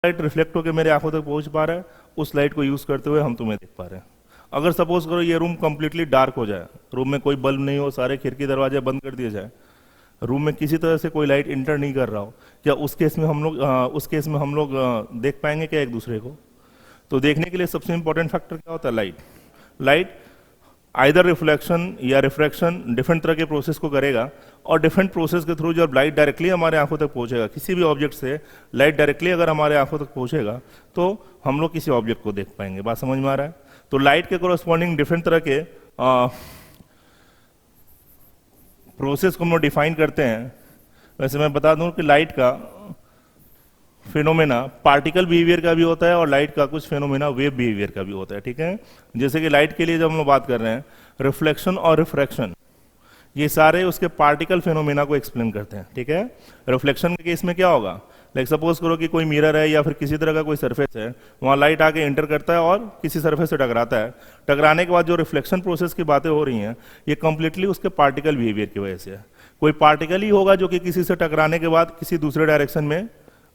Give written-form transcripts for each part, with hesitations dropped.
Light reflect होकर मेरे आंखों तक पहुंच पा रहा है, उस लाइट को यूज करते हुए हम तुम्हें देख पा रहे हैं। अगर सपोज करो ये रूम कंप्लीटली डार्क हो जाए, रूम में कोई बल्ब नहीं हो, सारे खिड़की दरवाजे बंद कर दिए जाए, रूम में किसी तरह से कोई लाइट इंटर नहीं कर रहा हो, क्या उस केस में हम लोग देख पाएंगे क्या एक दूसरे को? तो देखने के लिए सबसे इंपॉर्टेंट फैक्टर क्या होता है? लाइट आइदर रिफ्लेक्शन या रिफ्रैक्शन डिफरेंट तरह के प्रोसेस को करेगा, और डिफरेंट प्रोसेस के थ्रू जब लाइट डायरेक्टली हमारे आंखों तक पहुंचेगा, किसी भी ऑब्जेक्ट से लाइट डायरेक्टली अगर हमारे आंखों तक पहुंचेगा तो हम लोग किसी ऑब्जेक्ट को देख पाएंगे। बात समझ में आ रहा है? तो लाइट के कोरस्पॉन्डिंग डिफरेंट तरह के प्रोसेस को हम लोग डिफाइन करते हैं। वैसे मैं बता दूं कि लाइट का फिनोमेना पार्टिकल बिहेवियर का भी होता है और लाइट का कुछ फिनोमेना वेव बिहेवियर का भी होता है। ठीक है, जैसे कि लाइट के लिए जब हम लोग बात कर रहे हैं, रिफ्लेक्शन और रिफ्रैक्शन, ये सारे उसके पार्टिकल फिनोमेना को एक्सप्लेन करते हैं। ठीक है, रिफ्लेक्शन के केस में क्या होगा? लाइक सपोज करो कि कोई मिरर है या फिर किसी तरह का कोई सरफेस है, वहाँ लाइट आके इंटर करता है और किसी सरफेस से टकराता है। टकराने के बाद जो रिफ्लेक्शन प्रोसेस की बातें हो रही हैं, ये कंप्लीटली उसके पार्टिकल बिहेवियर की वजह से है। कोई पार्टिकल ही होगा जो कि किसी से टकराने के बाद किसी दूसरे डायरेक्शन में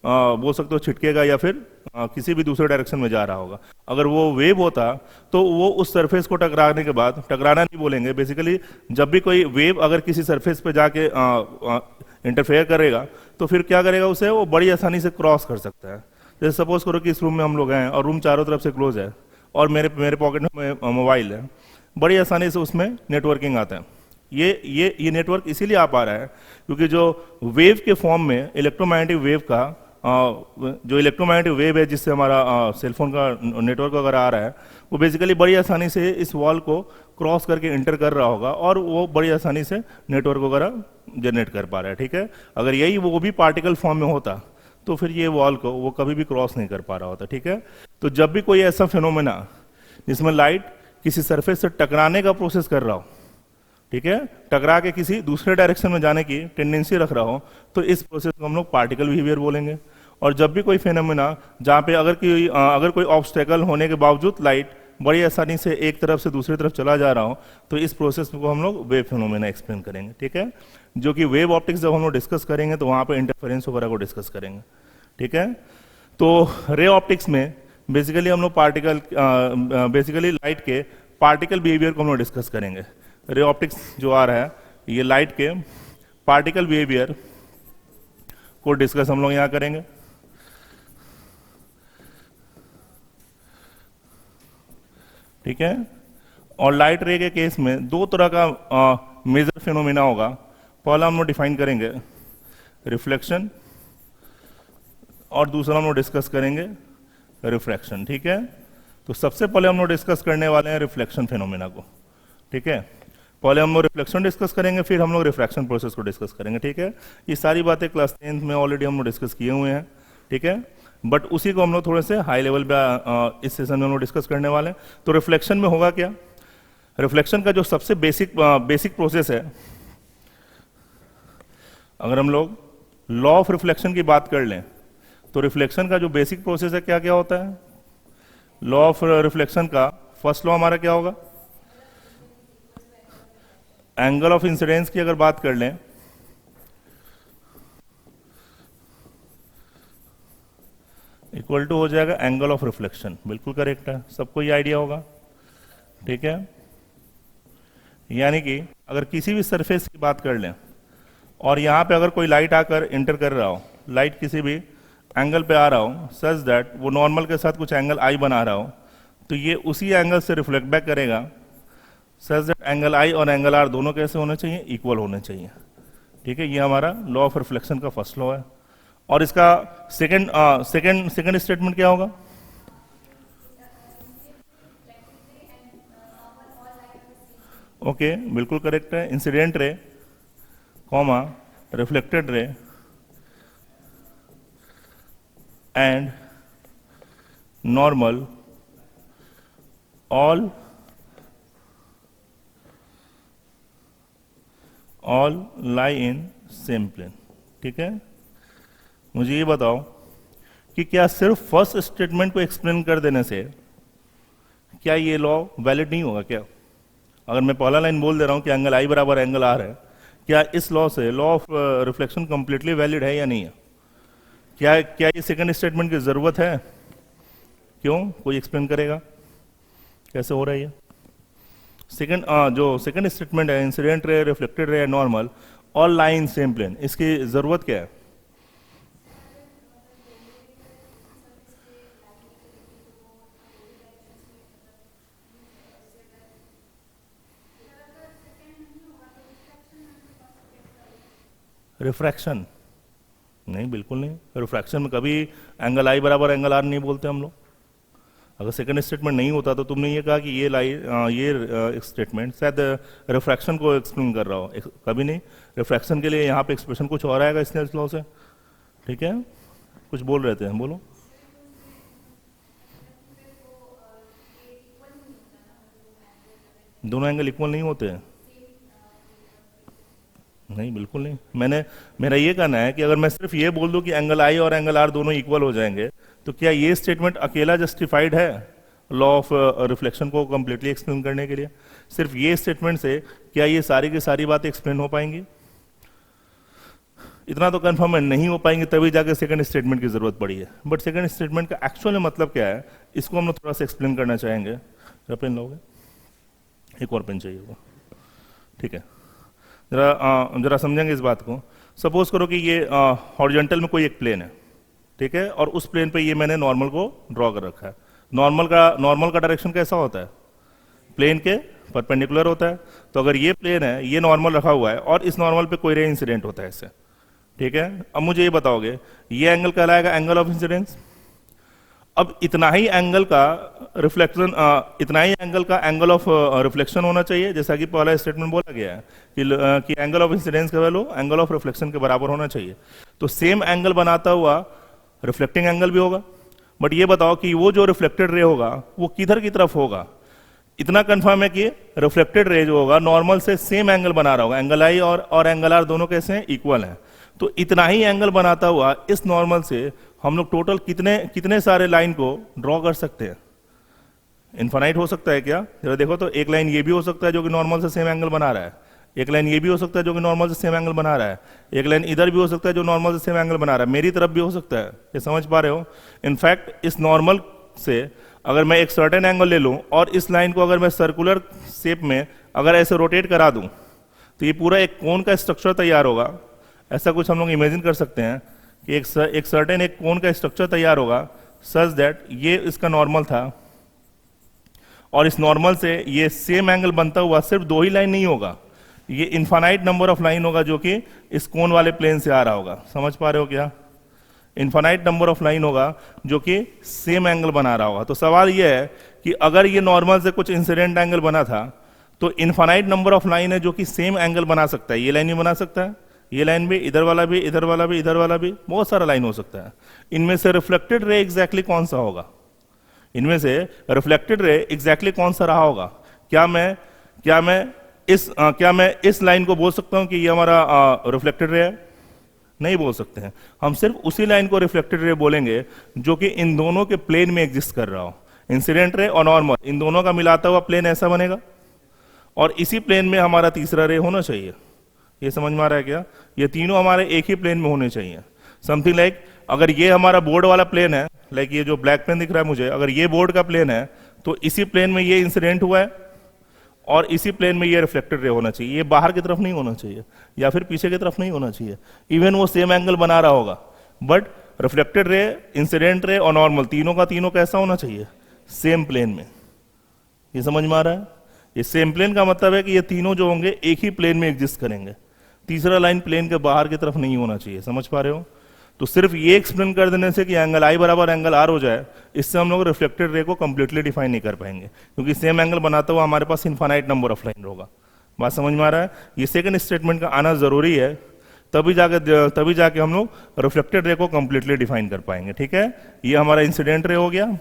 बोल सकते हो छिटकेगा या फिर किसी भी दूसरे डायरेक्शन में जा रहा होगा। अगर वो वेव होता तो वो उस सरफेस को टकराने के बाद, टकराना नहीं बोलेंगे बेसिकली, जब भी कोई वेव अगर किसी सरफेस पे जाके इंटरफेयर करेगा तो फिर क्या करेगा, उसे वो बड़ी आसानी से क्रॉस कर सकता है। जैसे सपोज करो कि इस रूम में हम लोग हैं और रूम चारों तरफ से क्लोज है और मेरे पॉकेट में मोबाइल है, बड़ी आसानी से उसमें नेटवर्किंग आता है। ये नेटवर्क इसीलिए आ पा रहा है क्योंकि जो वेव के फॉर्म में इलेक्ट्रोमैग्नेटिक वेव का जो इलेक्ट्रोमैग्नेटिक वेव है जिससे हमारा सेलफोन का नेटवर्क अगर आ रहा है, वो बेसिकली बड़ी आसानी से इस वॉल को क्रॉस करके इंटर कर रहा होगा और वो बड़ी आसानी से नेटवर्क वगैरह जनरेट कर पा रहा है। ठीक है, अगर यही वो भी पार्टिकल फॉर्म में होता तो फिर ये वॉल को वो कभी भी क्रॉस नहीं कर पा रहा होता। ठीक है, तो जब भी कोई ऐसा फिनोमेना जिसमें लाइट किसी सरफेस से टकराने का प्रोसेस कर रहा हो, ठीक है, टकरा के किसी दूसरे डायरेक्शन में जाने की टेंडेंसी रख रहा हो, तो इस प्रोसेस को हम लोग पार्टिकल बिहेवियर बोलेंगे। और जब भी कोई फिनोमेना जहाँ पे अगर कोई ऑब्स्टेकल होने के बावजूद लाइट बड़ी आसानी से एक तरफ से दूसरी तरफ चला जा रहा हो, तो इस प्रोसेस को हम लोग वेव फिनोमेना एक्सप्लेन करेंगे। ठीक है, जो कि वेव ऑप्टिक्स जब हम लोग डिस्कस करेंगे तो वहाँ पे इंटरफेरेंस वगैरह को डिस्कस करेंगे। ठीक है, तो रे ऑप्टिक्स में बेसिकली हम लोग बेसिकली लाइट के पार्टिकल बिहेवियर को हम लोग डिस्कस करेंगे। रे ऑप्टिक्स जो आ रहा है, ये लाइट के पार्टिकल बिहेवियर को डिस्कस हम लोग यहाँ करेंगे। ठीक है, और लाइट रे के केस में दो तरह का मेजर फिनोमेना होगा। पहला हम लोग डिफाइन करेंगे रिफ्लेक्शन और दूसरा हम लोग डिस्कस करेंगे रिफ्रैक्शन। ठीक है, तो सबसे पहले हम लोग डिस्कस करने वाले हैं रिफ्लेक्शन फिनोमेना को। ठीक है, पहले हम लोग रिफ्लेक्शन डिस्कस करेंगे, फिर हम लोग रिफ्रैक्शन प्रोसेस को डिस्कस करेंगे। ठीक है, ये सारी बातें क्लास 10th में ऑलरेडी हम लोग डिस्कस किए हुए हैं। ठीक है, बट उसी को हम लोग थोड़े से हाई लेवल पे इस सेशन में हम लोग डिस्कस करने वाले हैं। तो रिफ्लेक्शन में होगा क्या? रिफ्लेक्शन का जो सबसे बेसिक प्रोसेस है, अगर हम लोग लॉ ऑफ रिफ्लेक्शन की बात कर लें तो रिफ्लेक्शन का जो बेसिक प्रोसेस है क्या क्या होता है? लॉ ऑफ रिफ्लेक्शन का फर्स्ट लॉ हमारा क्या होगा? एंगल ऑफ इंसिडेंस की अगर बात कर लें इक्वल टू हो जाएगा एंगल ऑफ रिफ्लेक्शन। बिल्कुल करेक्ट है, सबको ये आइडिया होगा। ठीक है, यानी कि अगर किसी भी सरफेस की बात कर लें और यहाँ पे अगर कोई लाइट आकर इंटर कर रहा हो, लाइट किसी भी एंगल पे आ रहा हो सच दैट वो नॉर्मल के साथ कुछ एंगल आई बना रहा हो, तो ये उसी एंगल से रिफ्लेक्ट बैक करेगा सच दैट एंगल आई और एंगल आर दोनों कैसे होने चाहिए? इक्वल होने चाहिए। ठीक है, ये हमारा लॉ ऑफ रिफ्लेक्शन का फर्स्ट लॉ है। और इसका सेकंड स्टेटमेंट क्या होगा? ओके, बिल्कुल करेक्ट है। Incident ray comma reflected ray and normal all lie in same plane. ठीक है, मुझे ये बताओ कि क्या सिर्फ फर्स्ट स्टेटमेंट को एक्सप्लेन कर देने से क्या ये लॉ वैलिड नहीं होगा क्या? अगर मैं पहला लाइन बोल दे रहा हूं कि एंगल आई बराबर एंगल आर है, क्या इस लॉ से law of reflection completely valid है या नहीं है? क्या क्या ये सेकंड स्टेटमेंट की जरूरत है? क्यों? कोई एक्सप्लेन करेगा कैसे हो रहा है ये? सेकंड जो सेकंड स्टेटमेंट है, incident ray, reflected ray, normal, all line same plane, इसकी जरूरत क्या है? रिफ्रैक्शन? नहीं, बिल्कुल नहीं। रिफ्रैक्शन में कभी एंगल आई बराबर एंगल आर नहीं बोलते हम लोग। अगर सेकंड स्टेटमेंट नहीं होता तो तुमने ये कहा कि ये स्टेटमेंट शायद रिफ्रैक्शन को एक्सप्लेन कर रहा हो, कभी नहीं। रिफ्रैक्शन के लिए यहाँ पे एक्सप्रेशन कुछ और आएगा स्नेल्स लॉ से, ठीक है? कुछ बोल रहे थे, बोलो। दोनों एंगल इक्वल नहीं होते हैं? नहीं, बिल्कुल नहीं। मेरा ये कहना है कि अगर मैं सिर्फ ये बोल दूं कि एंगल आई और एंगल आर दोनों इक्वल हो जाएंगे, तो क्या ये स्टेटमेंट अकेला जस्टिफाइड है लॉ ऑफ रिफ्लेक्शन को कंप्लीटली एक्सप्लेन करने के लिए? सिर्फ ये स्टेटमेंट से क्या ये सारी की सारी बातें एक्सप्लेन हो पाएंगी? इतना तो कंफर्म है, नहीं हो पाएंगे, तभी जाके सेकंड स्टेटमेंट की जरूरत पड़ी है। बट सेकंड स्टेटमेंट का एक्चुअल मतलब क्या है, इसको हम लोग थोड़ा सा एक्सप्लेन करना चाहेंगे। पेन लोगे? एक और पेन चाहिए होगा, ठीक है? जरा समझेंगे इस बात को। सपोज करो कि ये हॉरिजॉन्टल में कोई एक प्लेन है, ठीक है? और उस प्लेन पे ये मैंने नॉर्मल को ड्रॉ कर रखा है। नॉर्मल का डायरेक्शन कैसा होता है? प्लेन के परपेंडिकुलर होता है। तो अगर ये प्लेन है, ये नॉर्मल रखा हुआ है और इस नॉर्मल पे कोई रे इंसिडेंट होता है इससे, ठीक है? अब मुझे ये बताओगे, ये एंगल कहलाएगा एंगल ऑफ इंसिडेंस। अब इतना ही एंगल का रिफ्लेक्शन, इतना ही एंगल का एंगल ऑफ रिफ्लेक्शन होना चाहिए, जैसा कि पहला स्टेटमेंट बोला गया है कि एंगल ऑफ इंसिडेंस का वैल्यू एंगल ऑफ रिफ्लेक्शन के बराबर होना चाहिए। तो सेम एंगल बनाता हुआ रिफ्लेक्टिंग एंगल भी होगा। बट ये बताओ कि वो जो रिफ्लेक्टेड रे होगा वो किधर की तरफ होगा? इतना कंफर्म है कि रिफ्लेक्टेड रे जो होगा नॉर्मल से सेम एंगल बना रहा होगा। एंगल आई और एंगल आर दोनों कैसे हैं? इक्वल हैं। तो इतना ही एंगल बनाता हुआ इस नॉर्मल से हम लोग टोटल कितने सारे लाइन को ड्रॉ कर सकते हैं? इनफाइनाइट हो सकता है क्या? जरा देखो तो, एक लाइन ये भी हो सकता है जो कि नॉर्मल से सेम एंगल बना रहा है, एक लाइन ये भी हो सकता है जो कि नॉर्मल से सेम एंगल बना रहा है, एक लाइन इधर भी हो सकता है जो नॉर्मल से सेम एंगल बना रहा है, मेरी तरफ भी हो सकता है। ये समझ पा रहे हो? इनफैक्ट इस नॉर्मल से अगर मैं एक सर्टेन एंगल ले लूं और इस लाइन को अगर मैं सर्कुलर शेप में अगर ऐसे रोटेट करा दूं, तो ये पूरा एक कोन का स्ट्रक्चर तैयार होगा। ऐसा कुछ हम लोग इमेजिन कर सकते हैं कि एक सर्टेन एक कोन का स्ट्रक्चर तैयार होगा, सच दैट ये इसका नॉर्मल था और इस नॉर्मल से ये सेम एंगल बनता हुआ सिर्फ दो ही लाइन नहीं होगा, ये इनफाइनाइट नंबर ऑफ लाइन होगा जो कि इस कोन वाले प्लेन से आ रहा होगा। समझ पा रहे हो क्या? इनफाइनाइट नंबर ऑफ लाइन होगा जो कि सेम एंगल बना रहा होगा। तो सवाल यह है कि अगर ये नॉर्मल से कुछ इंसिडेंट एंगल बना था, तो इनफाइनाइट नंबर ऑफ लाइन है जो कि सेम एंगल बना सकता है। ये लाइन भी बना सकता है, ये लाइन भी, इधर वाला भी, इधर वाला भी, इधर वाला भी, बहुत सारा लाइन हो सकता है। इनमें से रिफ्लेक्टेड रे एग्जैक्टली कौन सा होगा? इनमें से रिफ्लेक्टेड रे एग्जैक्टली कौन सा रहा होगा? क्या मैं इस लाइन को बोल सकता हूं कि ये हमारा रिफ्लेक्टेड रे है? नहीं बोल सकते हैं। हम सिर्फ उसी लाइन को रिफ्लेक्टेड रे बोलेंगे जो कि इन दोनों के प्लेन में एग्जिस्ट कर रहा हो। इंसिडेंट रे और नॉर्मल, इन दोनों का मिलाता हुआ प्लेन ऐसा बनेगा और इसी प्लेन में हमारा तीसरा रे होना चाहिए। ये समझ में आ रहा है क्या? ये तीनों हमारे एक ही प्लेन में होने चाहिए। समथिंग लाइक अगर ये हमारा बोर्ड वाला प्लेन है, लाइक ये जो ब्लैक पेन दिख रहा है मुझे, अगर ये बोर्ड का प्लेन है तो इसी प्लेन में ये इंसिडेंट हुआ है और इसी प्लेन में ये रिफ्लेक्टेड रे होना चाहिए। ये बाहर की तरफ नहीं होना चाहिए या फिर पीछे की तरफ नहीं होना चाहिए। इवन वो सेम एंगल बना रहा होगा, but reflected ray, incident ray और नॉर्मल तीनों का तीनों कैसा होना चाहिए? सेम प्लेन में। ये समझ में आ रहा है? ये सेम प्लेन का मतलब है कि ये तीनों जो होंगे एक ही प्लेन में एग्जिस्ट करेंगे। तीसरा लाइन प्लेन के बाहर की तरफ नहीं होना चाहिए। समझ पा रहे हो? तो सिर्फ ये एक्सप्लेन कर देने से कि एंगल आई बराबर एंगल आर हो जाए, इससे हम लोग रिफ्लेक्टेड रे को कंप्लीटली डिफाइन नहीं कर पाएंगे, क्योंकि सेम एंगल बनाता हुआ हमारे पास इनफाइनाइट नंबर ऑफ लाइन होगा। बात समझ में आ रहा है? ये सेकंड स्टेटमेंट का आना जरूरी है, तभी जाके हम लोग रिफ्लेक्टेड रे को कंप्लीटली डिफाइन कर पाएंगे। ठीक है? ये हमारा इंसिडेंट रे हो गया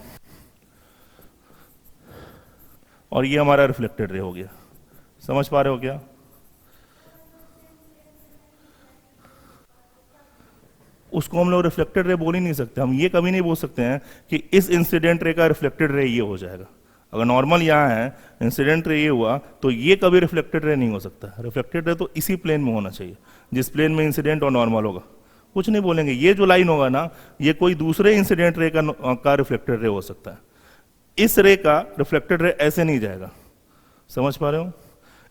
और ये हमारा रिफ्लेक्टेड रे हो गया। समझ पा रहे हो क्या? उसको हम लोग रिफ्लेक्टेड रे बोल ही नहीं सकते। हम ये कभी नहीं बोल सकते हैं कि इस इंसिडेंट रे का रिफ्लेक्टेड रे ये हो जाएगा। अगर नॉर्मल यहाँ है, इंसिडेंट रे ये हुआ, तो ये कभी रिफ्लेक्टेड रे नहीं हो सकता। रिफ्लेक्टेड रे तो इसी प्लेन में होना चाहिए जिस प्लेन में इंसिडेंट और नॉर्मल होगा, कुछ नहीं बोलेंगे। ये जो लाइन होगा ना, ये कोई दूसरे इंसिडेंट रे का रिफ्लेक्टेड रे हो सकता है। इस रे का रिफ्लेक्टेड रे ऐसे नहीं जाएगा, समझ पा रहे हो?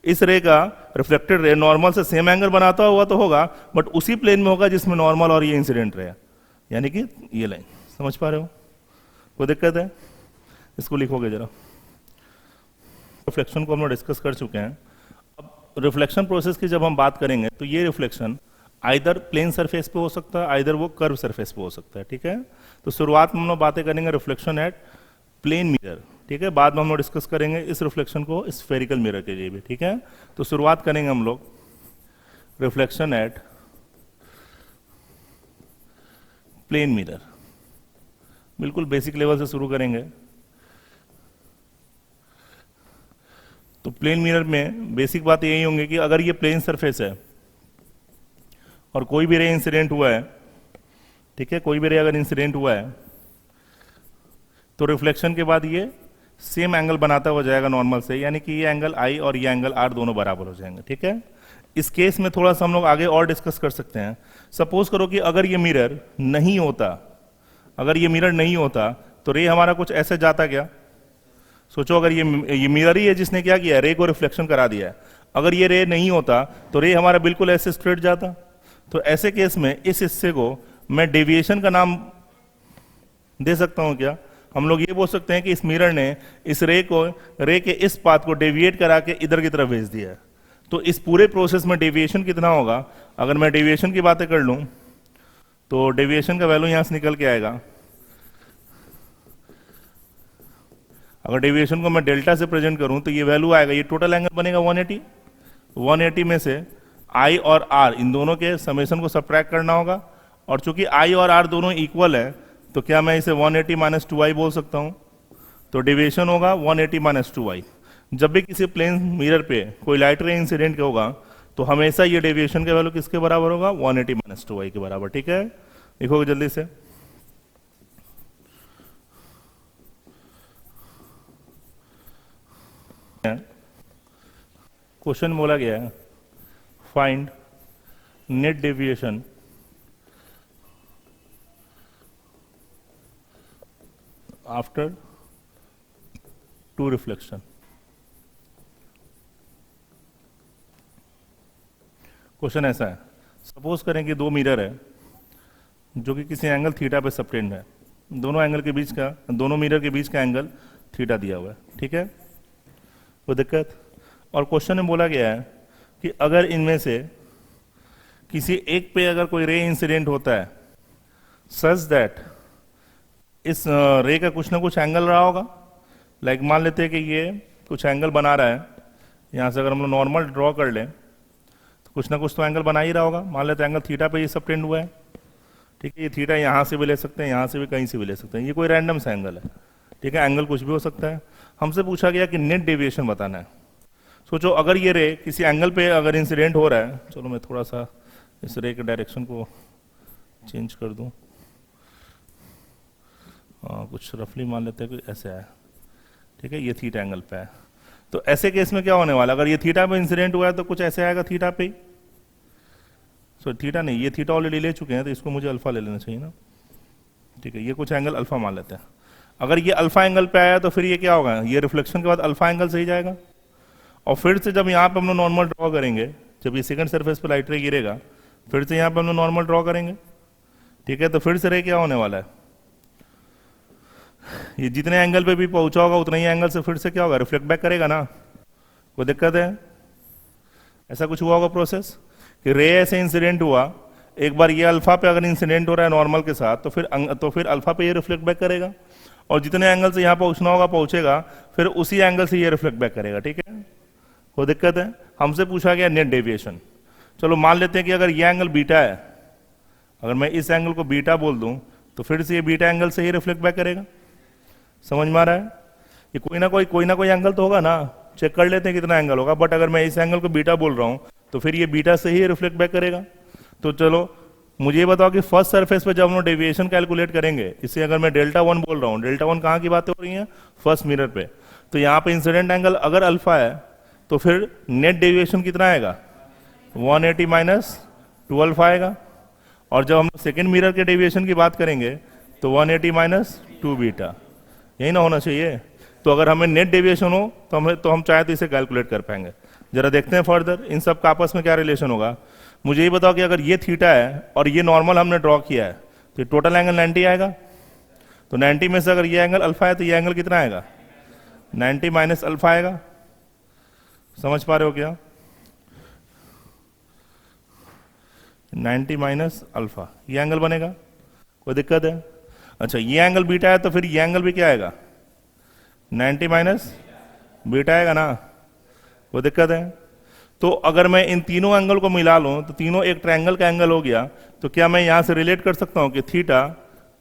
इस रे का रिफ्लेक्टेड रे नॉर्मल से सेम एंगल बनाता हुआ तो होगा, बट उसी प्लेन में होगा जिसमें नॉर्मल और ये इंसिडेंट रे है, यानी कि ये लाइन। समझ पा रहे हो? कोई दिक्कत है? इसको लिखोगे जरा। रिफ्लेक्शन को हम लोग डिस्कस कर चुके हैं। अब रिफ्लेक्शन प्रोसेस की जब हम बात करेंगे तो ये रिफ्लेक्शन आइदर प्लेन सरफेस पे हो सकता है, आइदर वो कर्व सरफेस पे हो सकता है, ठीक है? तो शुरुआत में हम लोग बातें करेंगे रिफ्लेक्शन एट प्लेन मिरर, ठीक है? बाद में हम लोग डिस्कस करेंगे इस रिफ्लेक्शन को स्फेरिकल मिरर के लिए भी, ठीक है? तो शुरुआत करेंगे हम लोग रिफ्लेक्शन एट प्लेन मिरर, बिल्कुल बेसिक लेवल से शुरू करेंगे। तो प्लेन मिरर में बेसिक बात यही होंगी कि अगर ये प्लेन सरफेस है और कोई भी रे इंसिडेंट हुआ है, ठीक है, कोई भी रे अगर इंसिडेंट हुआ है तो रिफ्लेक्शन के बाद ये सेम एंगल बनाता हुआ जाएगा नॉर्मल से, यानी कि ये एंगल आई और ये एंगल आर दोनों बराबर हो जाएंगे, ठीक है? इस केस में थोड़ा सा हम लोग आगे और डिस्कस कर सकते हैं। सपोज करो कि अगर ये मिरर नहीं होता, अगर ये मिरर नहीं होता तो रे हमारा कुछ ऐसे जाता क्या? सोचो, अगर ये मिरर ही है जिसने क्या किया, रे को रिफ्लेक्शन करा दिया है। अगर ये रे नहीं होता तो रे हमारा बिल्कुल ऐसे स्ट्रेट जाता। तो ऐसे केस में इस हिस्से को मैं डेविएशन का नाम दे सकता हूं क्या? हम लोग ये बोल सकते हैं कि इस मिरर ने इस रे के इस पाथ को डेविएट करा के इधर की तरफ भेज दिया है। तो इस पूरे प्रोसेस में डेविएशन कितना होगा? अगर मैं डेविएशन की बातें कर लूं तो डेविएशन का वैल्यू यहां से निकल के आएगा। अगर डेविएशन को मैं डेल्टा से प्रेजेंट करूं तो ये वैल्यू आएगा, ये टोटल एंगल बनेगा 180। 180 में से आई और आर इन दोनों के समेशन को सब्ट्रैक्ट करना होगा, और चूंकि आई और आर दोनों इक्वल है तो क्या मैं इसे 180 माइनस 2i बोल सकता हूं? तो डेविएशन होगा 180 माइनस 2i। जब भी किसी प्लेन मिरर पे कोई लाइट रे इंसिडेंट होगा तो हमेशा ये डेविएशन का वैल्यू किसके बराबर होगा? 180 माइनस 2i के बराबर, ठीक है? लिखोगे जल्दी से। क्वेश्चन बोला गया है find net deviation after two reflection. Question ऐसा है, सपोज करें कि दो मिरर है जो कि किसी एंगल थीटा पे सबटेंड है, दोनों मिरर के बीच का एंगल थीटा दिया हुआ है, ठीक है? कोई दिक्कत? और क्वेश्चन में बोला गया है कि अगर इनमें से किसी एक पे अगर कोई रे इंसिडेंट होता है सच दैट इस रे का कुछ ना कुछ एंगल रहा होगा। लाइक मान लेते हैं कि ये कुछ एंगल बना रहा है, यहाँ से अगर हम लोग नॉर्मल ड्रॉ कर लें तो कुछ ना कुछ तो एंगल बना ही रहा होगा। मान लेते हैं एंगल थीटा पे ये सबटेंड हुआ है, ठीक है? ये थीटा यहाँ से भी ले सकते हैं, यहाँ से भी कहीं से भी ले सकते हैं, ये कोई रैंडम सा एंगल है, ठीक है? एंगल कुछ भी हो सकता है। हमसे पूछा गया कि नेट डेविएशन बताना है। सोचो, अगर ये रे किसी एंगल पे अगर इंसिडेंट हो रहा है, चलो मैं थोड़ा सा इस रे के डायरेक्शन को चेंज कर दूं, कुछ रफली मान लेते हैं कि ऐसे है, ठीक है? ये थीटा एंगल पे है। तो ऐसे केस में क्या होने वाला? अगर ये थीटा पे इंसिडेंट हुआ है तो कुछ ऐसे आएगा थीटा पे ही। थीटा नहीं, ये थीटा ऑलरेडी ले चुके हैं तो इसको मुझे अल्फा ले लेना चाहिए ना, ठीक है? ये कुछ एंगल अल्फा मान लेते हैं। अगर ये अल्फा एंगल पे आया तो फिर ये क्या होगा? ये रिफ्लेक्शन के बाद अल्फा एंगल से ही जाएगा। और फिर से जब यहाँ पे हम लोग नॉर्मल ड्रॉ करेंगे, जब ये सेकंड सरफेस पे लाइट रे गिरेगा, फिर से यहाँ पे हम लोग नॉर्मल ड्रॉ करेंगे, ठीक है? तो फिर से रे क्या होने वाला है? ये जितने एंगल पे भी पहुंचा होगा उतना ही एंगल से फिर से क्या होगा? रिफ्लेक्ट बैक करेगा ना। कोई दिक्कत है? ऐसा कुछ हुआ होगा प्रोसेस कि रे ऐसे इंसिडेंट हुआ, एक बार ये अल्फा पे अगर इंसिडेंट हो रहा है नॉर्मल के साथ तो फिर अल्फा पे ये रिफ्लेक्ट बैक करेगा, और जितने एंगल से यहाँ पहुंचना होगा पहुंचेगा, फिर उसी एंगल से ये रिफ्लेक्ट बैक करेगा, ठीक है? कोई दिक्कत है? हमसे पूछा गया नेट डेविएशन। चलो मान लेते हैं कि अगर ये एंगल बीटा है, अगर मैं इस एंगल को बीटा बोल दूं तो फिर से ये बीटा एंगल से ही रिफ्लेक्ट बैक करेगा। समझ में आ रहा है? ये कोई ना कोई एंगल तो होगा ना, चेक कर लेते हैं कितना एंगल होगा। बट अगर मैं इस एंगल को बीटा बोल रहा हूं तो फिर ये बीटा से ही रिफ्लेक्ट बैक करेगा। तो चलो मुझे ये बताओ कि फर्स्ट सरफेस पे जब हम लोग डेविएशन कैलकुलेट करेंगे, इसे अगर मैं डेल्टा 1 बोल रहा हूँ, डेल्टा 1 कहाँ की बातें हो रही हैं? फर्स्ट मिरर पे। तो यहाँ पे इंसिडेंट एंगल अगर अल्फा है तो फिर नेट डेविएशन कितना आएगा? 180 माइनस 2 अल्फा आएगा। और जब हम सेकेंड मिरर के डेविएशन की बात करेंगे तो 180 माइनस 2 बीटा, यही ना होना चाहिए। तो अगर हमें नेट डेविएशन हो तो हम चाहे तो इसे कैलकुलेट कर पाएंगे। जरा देखते हैं फर्दर इन सब का आपस में क्या रिलेशन होगा। मुझे ये बताओ कि अगर ये थीटा है और ये नॉर्मल हमने ड्रॉ किया है तो टोटल एंगल 90 आएगा। तो 90 में से अगर ये एंगल अल्फा है तो ये एंगल कितना आएगा, 90 माइनस अल्फा आएगा। समझ पा रहे हो क्या, 90 माइनस अल्फा ये एंगल बनेगा, कोई दिक्कत है? अच्छा ये एंगल बीटा है तो फिर ये एंगल भी क्या आएगा, 90 माइनस बीटा आएगा ना, कोई दिक्कत है? तो अगर मैं इन तीनों एंगल को मिला लूं तो तीनों एक ट्रायंगल का एंगल हो गया। तो क्या मैं यहां से रिलेट कर सकता हूं कि theta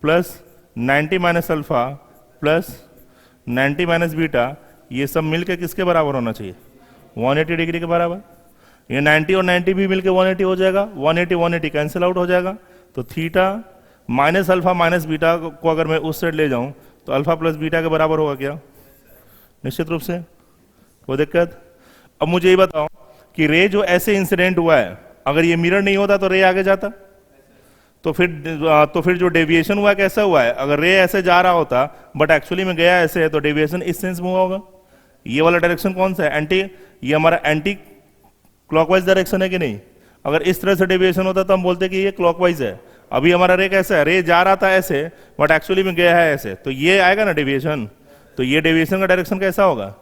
plus 90 minus alpha plus 90 minus beta ये सब मिलके किसके बराबर होना चाहिए, 180 डिग्री के बराबर। ये 90 और 90 भी मिलके 180 हो जाएगा, 180 कैंसिल आउट हो जाएगा। तो theta minus alpha minus beta को अगर मैं उस साइड ले जाऊं तो अल्फा प्लस बीटा के बराबर होगा क्या, निश्चित रूप से, कोई दिक्कत? अब मुझे ये बताओ कि रे जो ऐसे इंसिडेंट हुआ है, अगर ये मिरर नहीं होता तो रे आगे जाता, तो फिर जो डेविएशन हुआ कैसा हुआ है, अगर रे ऐसे जा रहा होता बट एक्चुअली में गया ऐसे है तो डेविएशन इस सेंस में हुआ होगा। ये वाला डायरेक्शन कौन सा है, एंटी, ये हमारा एंटी क्लॉकवाइज डायरेक्शन है कि नहीं? अगर इस तरह से डेविएशन होता तो हम बोलते कि ये क्लॉकवाइज है। अभी हमारा रे कैसा है, रे जा रहा था ऐसे बट एक्चुअली में गया है ऐसे, तो ये आएगा ना डेविएशन। तो ये डेविएशन का डायरेक्शन कैसा होगा,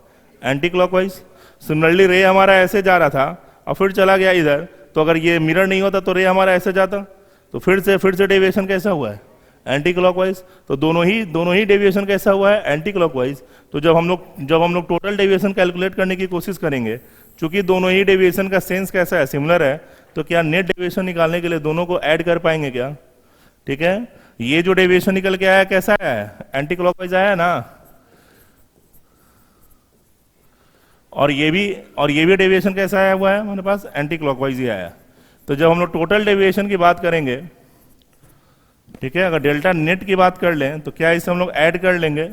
एंटी क्लॉकवाइज। सिमिलरली रे हमारा ऐसे जा रहा था और फिर चला गया इधर, तो अगर ये मिरर नहीं होता तो रे हमारा ऐसे जाता, तो फिर से डेविएशन कैसा हुआ है, एंटी क्लॉकवाइज। तो दोनों ही डेविएशन कैसा हुआ है, एंटी क्लॉकवाइज। तो जब हम लोग टोटल डेविएशन कैलकुलेट करने की कोशिश करेंगे, चूंकि दोनों ही डेविएशन का सेंस कैसा है, सिमिलर है, तो क्या नेट डेविएशन निकालने के लिए दोनों को ऐड कर पाएंगे क्या? ठीक है, ये जो डेविएशन निकल के आया कैसा है, एंटी क्लॉकवाइज आया ना, और ये भी डेविएशन कैसा आया हुआ है हमारे पास, एंटी क्लॉकवाइज ही आया। तो जब हम लोग टोटल डेविएशन की बात करेंगे, ठीक है, अगर डेल्टा नेट की बात कर लें तो क्या इसे हम लोग ऐड कर लेंगे,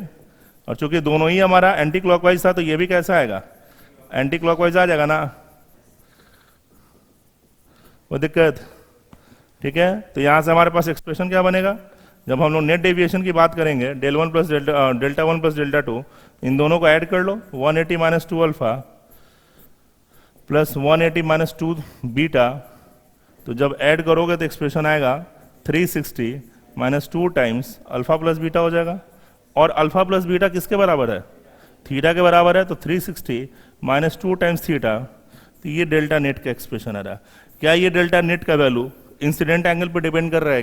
और चूंकि दोनों ही हमारा एंटी क्लॉकवाइज था तो ये भी कैसा आएगा, एंटी क्लॉकवाइज आ जाएगा ना, वो दिक्कत? ठीक है, तो यहां से हमारे पास एक्सप्रेशन क्या बनेगा, जब हम लोग नेट डेविएशन की बात करेंगे, delta one plus delta two, इन दोनों को ऐड कर लो, 180 minus 2 alpha plus 180 minus 2 beta. तो जब ऐड करोगे तो एक्सप्रेशन आएगा 360 minus 2 times alpha plus beta हो जाएगा। और अल्फा प्लस बीटा किसके बराबर है, थीटा के बराबर है। तो 360 माइनस 2 टाइम्स थीटा, तो ये डेल्टा नेट का एक्सप्रेशन आ रहा है। क्या ये डेल्टा नेट का वैल्यू इंसिडेंट एंगल पर डिपेंड कर रहा है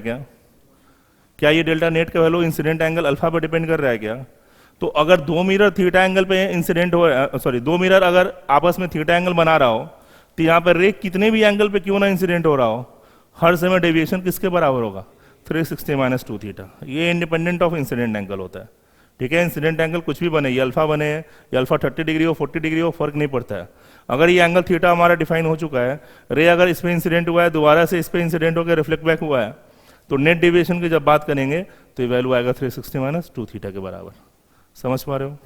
क्या ये डेल्टा नेट का वैल्यू इंसिडेंट एंगल अल्फा पर डिपेंड कर रहा है क्या? तो अगर दो मिरर थीटा एंगल पे इंसिडेंट हो, सॉरी, दो मिरर अगर आपस में थीटा एंगल बना रहा हो, तो यहाँ पर रे कितने भी एंगल पे क्यों ना इंसिडेंट हो रहा हो, हर समय डेविएशन किसके बराबर होगा, 360 माइनस 2 थीटा। ये इंडिपेंडेंट ऑफ इंसिडेंट एंगल होता है। ठीक है, इंसिडेंट एंगल कुछ भी बने, ये अल्फा बने या अल्फा 30 डिग्री हो 40 डिग्री हो, फर्क नहीं पड़ता है। अगर ये एंगल थीटा हमारा डिफाइन हो चुका है, रे अगर इस पर इंसिडेंट हुआ है, दोबारा से इस पर इंसिडेंट होकर रिफ्लेक्ट बैक हुआ है, तो नेट डेविएशन की जब बात करेंगे तो ये वैल्यू आएगा 360 माइनस 2 थीटा के बराबर। समझ पा रहे हो,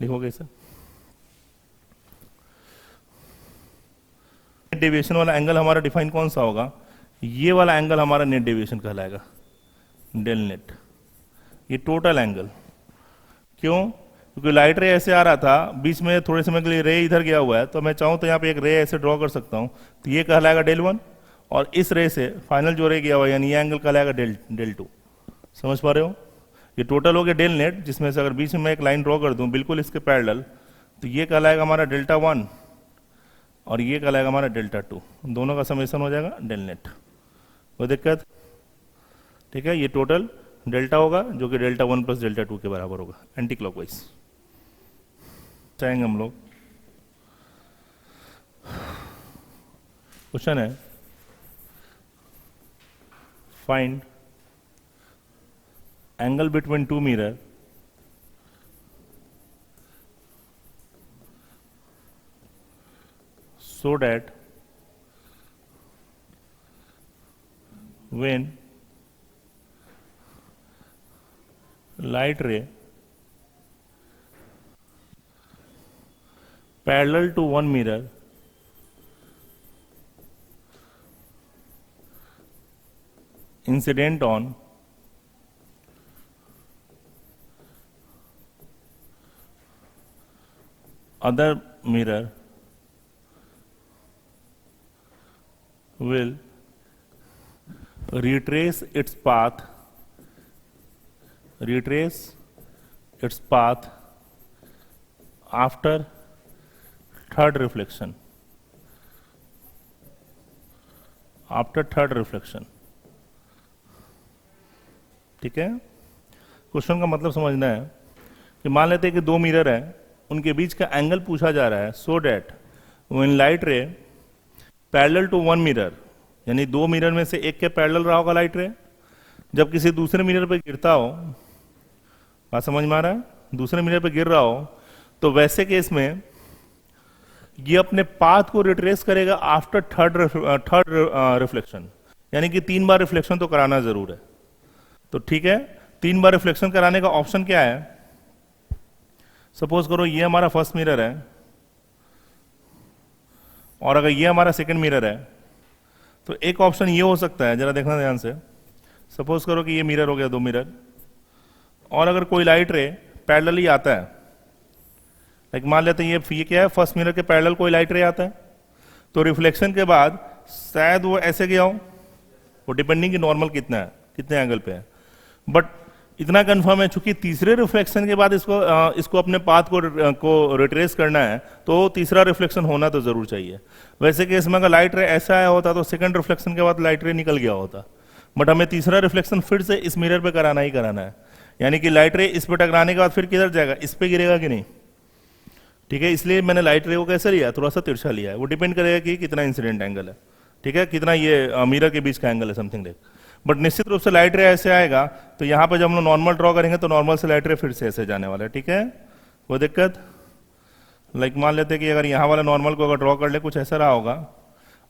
लिखोगे इसे। नेट डेविएशन वाला एंगल हमारा डिफाइन कौन सा होगा, ये वाला एंगल हमारा नेट डेविएशन कहलाएगा, डेल नेट। ये टोटल एंगल, क्यों? क्योंकि लाइट रे ऐसे आ रहा था, बीच में थोड़े समय के लिए रे इधर गया हुआ है, तो मैं चाहूं तो यहाँ पे एक रे ऐसे ड्रॉ कर सकता हूं, तो ये कहलाएगा डेल वन, और इस रे से फाइनल जो रे गया हुआ है यानी ये एंगल कहलाएगा डेल टू। समझ पा रहे हो? ये टोटल हो गया डेल नेट, जिसमें से अगर बीच में मैं एक लाइन ड्रॉ कर दूं बिल्कुल इसके पैरेलल, तो ये कहलाएगा हमारा डेल्टा वन और ये कहलाएगा हमारा डेल्टा टू, दोनों का समेशन हो जाएगा डेल नेट। कोई दिक्कत? ठीक है, ये टोटल डेल्टा होगा जो कि delta one plus delta to के बराबर होगा, एंटी क्लॉकवाइज। चाहेंगे हम लोग, क्वेश्चन है find angle between two mirror so that when light ray parallel to one mirror incident on other mirror will retrace its path after third reflection. ठीक है, question का मतलब समझना है कि मान लेते हैं कि दो मिरर है, उनके बीच का एंगल पूछा जा रहा है, so that when light ray parallel to one mirror, यानी दो मिरर में से एक के पैरेलल रहा होगा लाइट रे, जब किसी दूसरे मिरर पे गिरता हो, बात समझ में आ रहा है, दूसरे मिरर पे गिर रहा हो, तो वैसे केस में ये अपने पाथ को रिट्रेस करेगा आफ्टर थर्ड रिफ्लेक्शन, यानी कि 3 बार रिफ्लेक्शन तो कराना जरूर है। तो ठीक है, 3 बार रिफ्लेक्शन कराने का ऑप्शन क्या है? सपोज करो ये हमारा फर्स्ट मिरर है और अगर ये हमारा सेकंड मिरर है, तो एक ऑप्शन ये हो सकता है, जरा देखना ध्यान से। सपोज करो कि ये मिरर हो गया, 2 मिरर, और अगर कोई लाइट रे पैरेलली आता है, लाइक मान लेते हैं ये क्या है, फर्स्ट मिरर के पैरेलल कोई लाइट रे आता है, तो रिफ्लेक्शन के बाद शायद वो ऐसे गया हो, वो डिपेंडिंग कि नॉर्मल कितना है, कितने एंगल पे है, बट इतना कंफर्म है चूंकि तीसरे रिफ्लेक्शन के बाद इसको अपने पाथ को रिट्रेस करना है, तो तीसरा रिफ्लेक्शन होना तो जरूर चाहिए। वैसे केस में अगर लाइट रे ऐसा आया होता तो सेकंड रिफ्लेक्शन के बाद लाइट रे निकल गया होता, बट हमें तीसरा रिफ्लेक्शन फिर से इस मिरर पे कराना ही कराना है, यानी कि लाइट रे इस पे टकराने के बाद फिर किधर जाएगा, इस पे गिरेगा कि नहीं। ठीक है, इसलिए मैंने लाइट रे को कैसे लिया, थोड़ा सा तिरछा लिया है, वो डिपेंड करेगा कि कितना इंसिडेंट एंगल है, ठीक है, कितना ये मिरर के बीच का एंगल है, समथिंग देख। बट निश्चित रूप से लाइट रे ऐसे आएगा, तो यहाँ पे जब हम लोग नॉर्मल ड्रॉ करेंगे तो नॉर्मल से लाइट रे फिर से ऐसे जाने वाला है। ठीक है, कोई दिक्कत? लाइक मान लेते हैं कि अगर यहाँ वाला नॉर्मल को अगर ड्रॉ कर ले, कुछ ऐसा रहा होगा,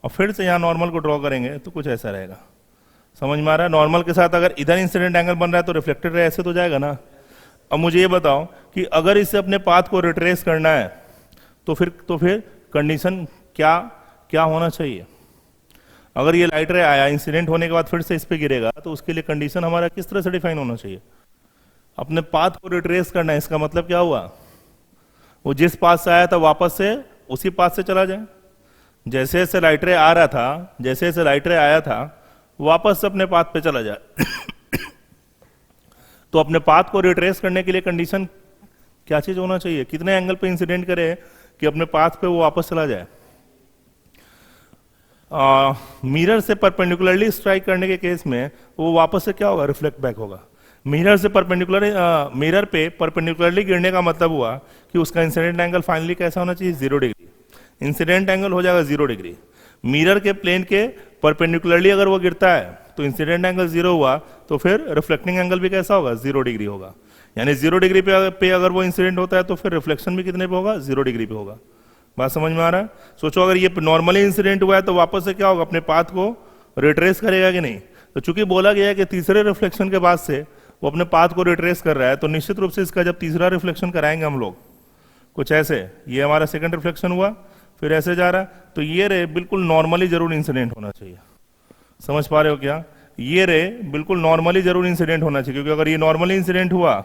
और फिर से यहाँ नॉर्मल को ड्रॉ करेंगे तो कुछ ऐसा रहेगा। समझ में आ रहा है? नॉर्मल के साथ अगर इधर इंसिडेंट एंगल बन रहा है तो रिफ्लेक्टेड रे ऐसे तो जाएगा ना। अब मुझे ये बताओ कि अगर इसे अपने पाथ को रिट्रेस करना है तो फिर कंडीशन क्या क्या होना चाहिए? अगर ये लाइट रे आया, इंसिडेंट होने के बाद फिर से इस पे गिरेगा, तो उसके लिए कंडीशन हमारा किस तरह से डिफाइन होना चाहिए? अपने पाथ को रिट्रेस करना है, इसका मतलब क्या हुआ, वो जिस पाथ से आया था वापस से उसी पाथ से चला जाए। जैसे जैसे लाइट रे आ रहा था, जैसे जैसे लाइट रे आया था, वापस से अपने पाथ पे चला जाए। तो अपने पाथ को रिट्रेस करने के लिए कंडीशन क्या चीज होना चाहिए? कितने एंगल पे इंसिडेंट करे कि अपने पाथ पे वो वापस चला जाए? मिरर से परपेंडिकुलरली स्ट्राइक करने के केस में वो वापस से क्या होगा, रिफ्लेक्ट बैक होगा। मिरर से मिरर पे परपेंडिकुलरली गिरने का मतलब हुआ कि उसका इंसिडेंट एंगल फाइनली कैसा होना चाहिए, 0 डिग्री। इंसिडेंट एंगल हो जाएगा 0 डिग्री। मिरर के प्लेन के परपेंडिकुलरली अगर वो गिरता है तो इंसिडेंट एंगल 0 हुआ, तो फिर रिफ्लेक्टिंग एंगल भी कैसा होगा, 0 डिग्री होगा। यानी 0 डिग्री पे अगर वो इंसिडेंट होता है तो फिर रिफ्लेक्शन भी कितने पे होगा, 0 डिग्री पे होगा। बात समझ में आ रहा है? सोचो अगर ये नॉर्मली इंसिडेंट हुआ है तो वापस से क्या होगा, अपने पाथ को रिट्रेस करेगा कि नहीं? तो चूंकि बोला गया है कि तीसरे रिफ्लेक्शन के बाद से वो अपने पाथ को रिट्रेस कर रहा है, तो निश्चित रूप से इसका जब तीसरा रिफ्लेक्शन कराएंगे हम लोग कुछ ऐसे, ये हमारा सेकंड रिफ्लेक्शन हुआ, फिर ऐसे जा रहा है, तो ये रे बिल्कुल नॉर्मली जरूर इंसिडेंट होना चाहिए। समझ पा रहे हो क्या? ये रे बिल्कुल नॉर्मली जरूर इंसिडेंट होना चाहिए, क्योंकि अगर ये नॉर्मली इंसिडेंट हुआ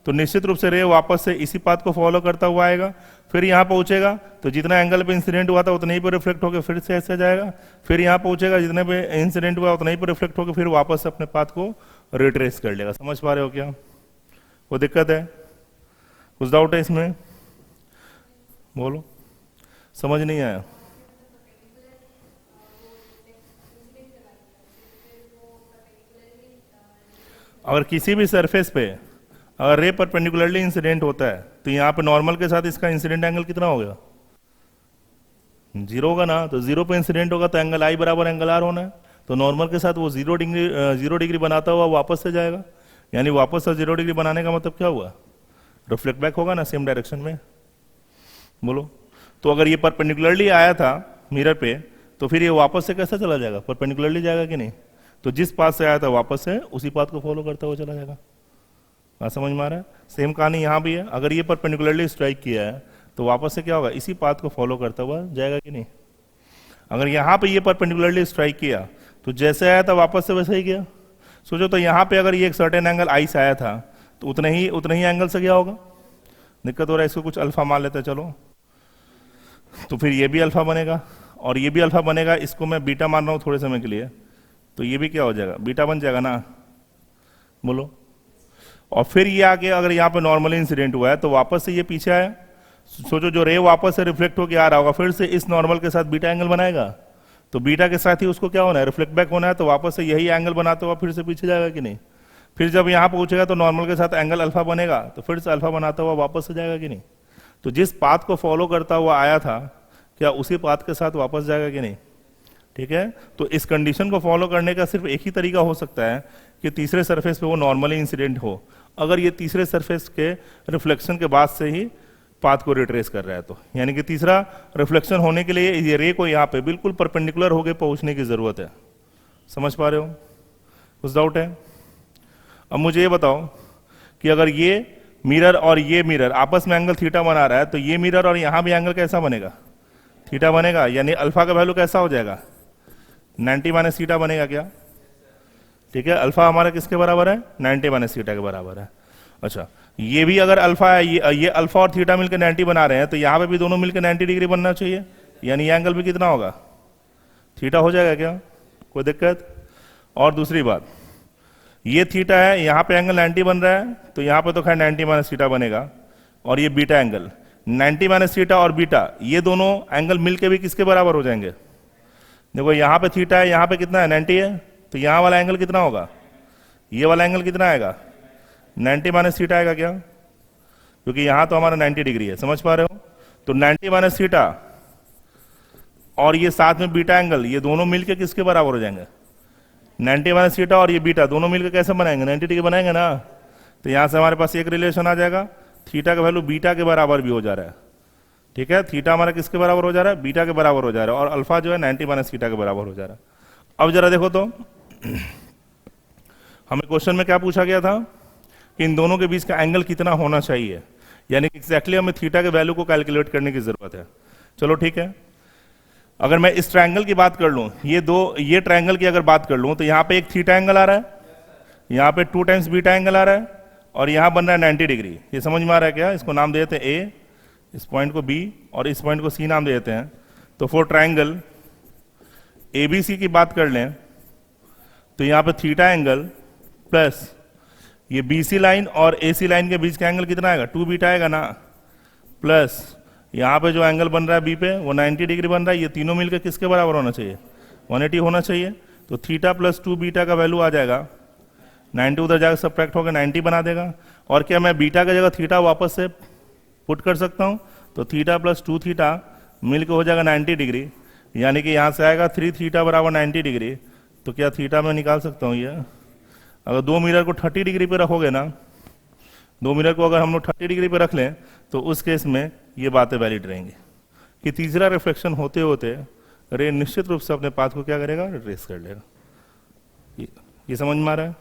तो निश्चित रूप से रे वापस से इसी पाथ को फॉलो करता हुआ आएगा, फिर यहाँ पहुंचेगा तो जितना एंगल पे इंसिडेंट हुआ था उतना ही पे रिफ्लेक्ट होकर फिर से ऐसे जाएगा, फिर यहाँ पहुंचेगा, जितने पे इंसिडेंट हुआ उतना ही पे रिफ्लेक्ट होकर फिर वापस से अपने पाथ को रिट्रेस कर लेगा। समझ पा रहे हो क्या? कोई दिक्कत है? कुछ डाउट है इसमें? बोलो, समझ नहीं आया? अगर किसी भी सरफेस पे अगर रे परपेंडिकुलरली इंसिडेंट होता है तो यहाँ पे नॉर्मल के साथ इसका इंसिडेंट एंगल कितना हो गया, 0 होगा ना। तो 0 पे इंसिडेंट होगा तो एंगल आई बराबर एंगल आर होना है, तो नॉर्मल के साथ वो 0 डिग्री बनाता हुआ वापस से जाएगा, यानी वापस से 0 डिग्री बनाने का मतलब क्या हुआ, रिफ्लेक्ट बैक होगा ना सेम डायरेक्शन में। बोलो, तो अगर ये परपेंडिकुलरली आया था मिरर पे तो फिर ये वापस से कैसे चला जाएगा, परपेंडिकुलरली जाएगा कि नहीं? तो जिस पाथ से आया था वापस से उसी पाथ को फॉलो करता हुआ चला जाएगा। बात समझ में आ रहा है? सेम कहानी यहाँ भी है, अगर ये परपेंडिकुलरली स्ट्राइक किया है तो वापस से क्या होगा, इसी पाथ को फॉलो करता हुआ जाएगा कि नहीं? अगर यहाँ पे ये परपेंडिकुलरली स्ट्राइक किया तो जैसे आया था वापस से वैसे ही गया, सोचो तो यहाँ पे अगर ये एक सर्टेन एंगल आई से आया था तो उतने ही एंगल से गया होगा। दिक्कत हो रहा है, इसको कुछ अल्फा मान लेते हैं चलो, तो फिर ये भी अल्फा बनेगा और ये भी अल्फा बनेगा, इसको मैं बीटा मान रहा हूँ थोड़े समय के लिए, तो ये भी क्या हो जाएगा, बीटा बन जाएगा ना, बोलो। और फिर ये आगे अगर यहाँ पे नॉर्मली इंसिडेंट हुआ है तो वापस से ये पीछे आया, सोचो जो रे वापस से रिफ्लेक्ट होकर आ रहा होगा, फिर से इस नॉर्मल के साथ बीटा एंगल बनाएगा, तो बीटा के साथ ही उसको क्या होना है, रिफ्लेक्ट बैक होना है, तो वापस से यही एंगल बनाते हुआ फिर से पीछे जाएगा कि नहीं। फिर जब यहाँ पहुंचेगा तो नॉर्मल के साथ एंगल अल्फा बनेगा, तो फिर से अल्फा बनाता हुआ वापस से जाएगा कि नहीं। तो जिस पाथ को फॉलो करता हुआ आया था, क्या उसी पाथ के साथ वापस जाएगा कि नहीं। ठीक है, तो इस कंडीशन को फॉलो करने का सिर्फ एक ही तरीका हो सकता है कि तीसरे सरफेस पे वो नॉर्मली इंसिडेंट हो, अगर ये तीसरे सरफेस के रिफ्लेक्शन के बाद से ही पाथ को रिट्रेस कर रहा है तो, यानी कि तीसरा रिफ्लेक्शन होने के लिए ये रे को यहाँ पे बिल्कुल परपेंडिकुलर होके पहुंचने की जरूरत है। समझ पा रहे हो, कुछ डाउट है। अब मुझे ये बताओ कि अगर ये मिरर और ये मिरर आपस में एंगल थीटा बना रहा है, तो ये मिरर और यहाँ भी एंगल कैसा बनेगा, थीटा बनेगा, यानी अल्फा का वैल्यू कैसा हो जाएगा, 90 माइनस थीटा बनेगा क्या। ठीक है, अल्फा हमारा किसके बराबर है, 90 माइनस थीटा के बराबर है। अच्छा, ये भी अगर अल्फा है, ये अल्फा और थीटा मिलकर 90 बना रहे हैं, तो यहाँ पे भी दोनों मिलकर 90 डिग्री बनना चाहिए, यानी ये एंगल भी कितना होगा, थीटा हो जाएगा क्या, कोई दिक्कत। और दूसरी बात, ये थीटा है, यहाँ पे एंगल 90 बन रहा है, तो यहाँ पे तो खैर 90 माइनस थीटा बनेगा, और ये बीटा एंगल 90 माइनस थीटा और बीटा, ये दोनों एंगल मिलके भी किसके बराबर हो जाएंगे। देखो यहाँ पे थीटा है, यहाँ पे कितना है 90 है, तो यहाँ वाला एंगल कितना होगा, ये वाला एंगल कितना आएगा, 90 माइनस थीटा आएगा क्या, क्योंकि यहाँ तो हमारा 90 डिग्री है। समझ पा रहे हो, तो 90 माइनस थीटा और ये साथ में बीटा एंगल, ये दोनों मिलके किसके बराबर हो जाएंगे, 90 माइनस थीटा और ये बीटा दोनों मिलकर कैसे बनाएंगे, 90 डिग्री बनाएंगे ना। तो यहाँ से हमारे पास एक रिलेशन आ जाएगा, थीटा का वैल्यू बीटा के बराबर भी हो जा रहा है। ठीक है, थीटा हमारा किसके बराबर हो जा रहा है, बीटा के बराबर हो जा रहा है, और अल्फा जो है 90 माइनस थीटा के बराबर हो जा रहा है। अब जरा देखो तो हमें क्वेश्चन में क्या पूछा गया था कि इन दोनों के बीच का एंगल कितना होना चाहिए, यानी एग्जैक्टली हमें थीटा के वैल्यू को कैलकुलेट करने की जरूरत है। चलो ठीक है, अगर मैं इस ट्रायंगल की बात कर लूं, ये ट्रायंगल की अगर बात कर लूं, तो यहाँ पे एक थीटा एंगल आ रहा है, यहाँ पे 2 टाइम्स बीटा एंगल आ रहा है, और यहाँ बन रहा है 90 डिग्री। ये समझ में आ रहा है क्या, इसको नाम दे देते हैं ए, इस पॉइंट को बी और इस पॉइंट को सी नाम दे देते हैं। तो फॉर ट्रायंगल एबीसी की बात कर लें, तो यहाँ पे थीटा एंगल प्लस ये बीसी लाइन और एसी लाइन के बीच का एंगल कितना आएगा, 2 बीटा आएगा ना, प्लस यहाँ पे जो एंगल बन रहा है बी पे वो 90 डिग्री बन रहा है, ये तीनों मिलकर किसके बराबर होना चाहिए, 180 होना चाहिए। तो थीटा प्लस 2 बीटा का वैल्यू आ जाएगा 90, उधर जाकर सब्ट्रैक्ट होकर 90 बना देगा। और क्या मैं बीटा की जगह थीटा वापस से पुट कर सकता हूँ, तो थीटा प्लस 2 थीटा मिलकर हो जाएगा 90 डिग्री, यानी कि यहाँ से आएगा 3 थीटा बराबर 90 डिग्री। तो क्या थीटा में निकाल सकता हूँ ये, अगर 2 मिरर को 30 डिग्री पे रखोगे ना, 2 मिरर को अगर हम लोग 30 डिग्री पे रख लें, तो उस केस में ये बातें वैलिड रहेंगी कि तीसरा रिफ्लेक्शन होते होते रे निश्चित रूप से अपने पाथ को क्या करेगा, रिट्रेस कर लेगा। ये समझ में आ रहा है,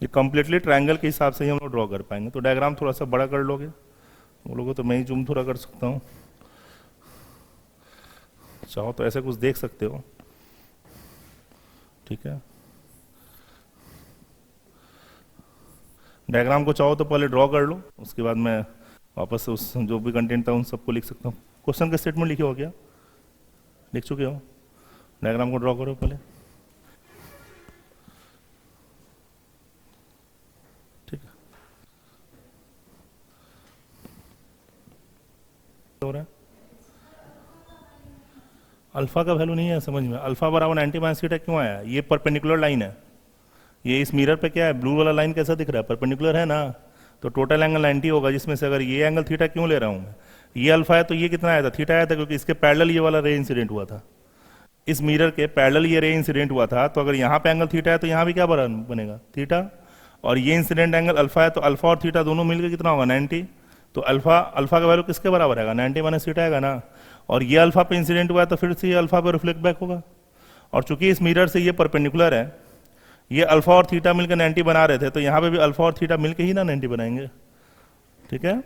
ये कंप्लीटली ट्रायंगल के हिसाब से ही हम लोग ड्रॉ कर पाएंगे। तो डायग्राम थोड़ा सा बड़ा कर लोगे, वो लोगों तो मैं ही जूम थोड़ा कर सकता हूँ, चाहो तो ऐसे कुछ देख सकते हो। ठीक है, डायग्राम को चाहो तो पहले ड्रॉ कर लो, उसके बाद मैं वापस से उस जो भी कंटेंट था उन सबको लिख सकता हूँ। क्वेश्चन का स्टेटमेंट लिखे हो क्या, लिख चुके हो, डायग्राम को ड्रॉ करो पहले। ठीक है, हो रहा है, अल्फा का वैल्यू नहीं है समझ में, अल्फा बराबर 90 माइनस थीटा क्यों आया, ये परपेंडिकुलर लाइन है, ये इस मिरर पे क्या है, ब्लू वाला लाइन कैसा दिख रहा है, परपेंडिकुलर है ना, तो टोटल एंगल 90 होगा, जिसमें से अगर ये एंगल थीटा क्यों ले रहा हूँ मैं, ये अल्फा है तो ये कितना आया था, थीटा आया था, क्योंकि इसके पैरेलल ये वाला रे इंसिडेंट हुआ था, इस मिरर के पैरेलल ये रे इंसिडेंट हुआ था। तो अगर यहाँ पे एंगल थीटा है तो यहाँ भी क्या बनेगा, थीटा, और ये इंसिडेंट एंगल अल्फा है, तो अल्फा और थीटा दोनों मिलकर कितना होगा, 90। तो अल्फा का वैल्यू किसके बराबर आएगा, 90 माइनस थीटा आएगा ना, और ये अल्फा पे इंसिडेंट हुआ है तो फिर से ये अल्फा पे रिफ्लेक्ट बैक होगा। और चूंकि इस मिरर से ये परपेंडिकुलर है, ये अल्फा और थीटा मिलकर 90 बना रहे थे, तो यहाँ पे भी अल्फा और थीटा मिलकर ही ना 90 बनाएंगे। ठीक है,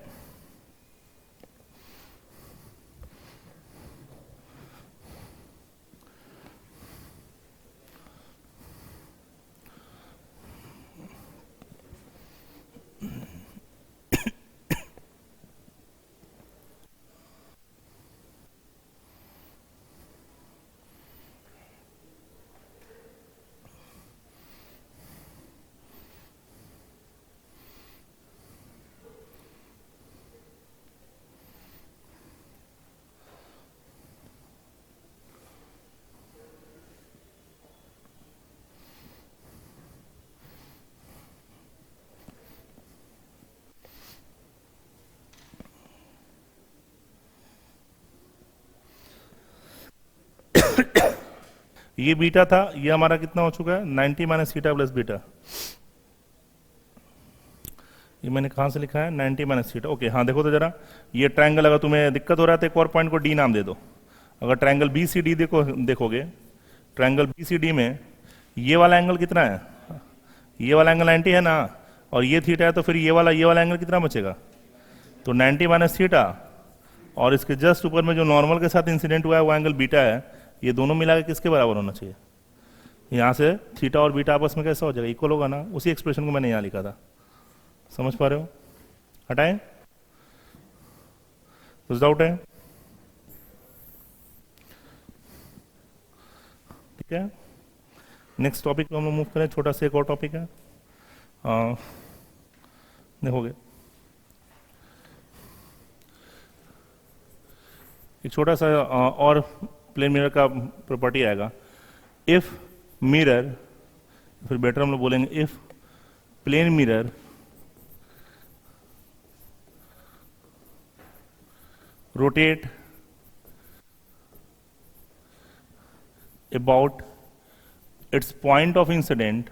ये बीटा था, ये हमारा कितना हो चुका है 90 माइनस थीटा प्लस बीटा। ये मैंने कहाँ से लिखा है 90 माइनस थीटा। ओके हाँ देखो तो जरा, ये ट्रायंगल अगर तुम्हें दिक्कत हो रहा है तो एक और पॉइंट को डी नाम दे दो। अगर ट्रायंगल बी सी डी देखोगे, ट्रायंगल बी सी डी में ये वाला एंगल कितना है, ये वाला एंगल 90 है ना, और ये थीटा है, तो फिर ये वाला एंगल कितना बचेगा, तो 90 माइनस थीटा, और इसके जस्ट ऊपर में जो नॉर्मल के साथ इंसिडेंट हुआ है वो एंगल बीटा है। ये दोनों मिला के किसके बराबर होना चाहिए, यहाँ से थीटा और बीटा आपस में कैसा हो जाएगा, इक्वल होगा ना। उसी एक्सप्रेशन को मैंने यहाँ लिखा था, समझ पा रहे हो। हटाएं, कुछ डाउट है, ठीक है। नेक्स्ट टॉपिक पे हम लोग मूव करें, छोटा सा एक और टॉपिक है, देखोगे एक छोटा सा और प्लेन मिरर का प्रॉपर्टी आएगा। इफ मिरर, फिर बेटर हम लोग बोलेंगे if plane mirror rotate about its point of incident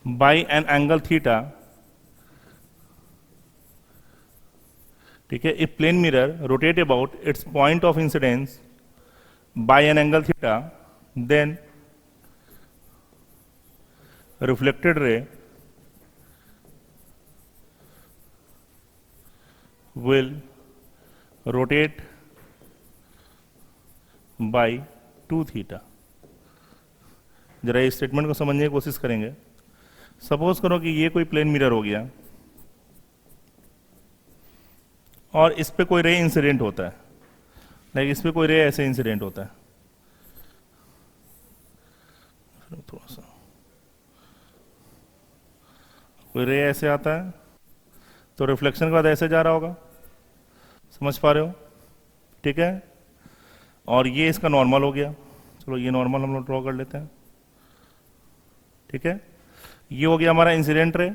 by an angle theta, ठीक है। if plane mirror rotate about its point of incidence by an angle theta, then reflected ray will rotate by 2 theta. जरा इस statement को समझने की कोशिश करेंगे। Suppose करो कि ये कोई प्लेन मिरर हो गया और इस पे कोई रे इंसिडेंट होता है, लाइक इस पे कोई रे ऐसे इंसिडेंट होता है, थोड़ा सा कोई रे ऐसे आता है, तो रिफ्लेक्शन के बाद ऐसे जा रहा होगा, समझ पा रहे हो, ठीक है। और ये इसका नॉर्मल हो गया, चलो ये नॉर्मल हम लोग ड्रॉ कर लेते हैं, ठीक है। ये हो गया हमारा इंसिडेंट रे,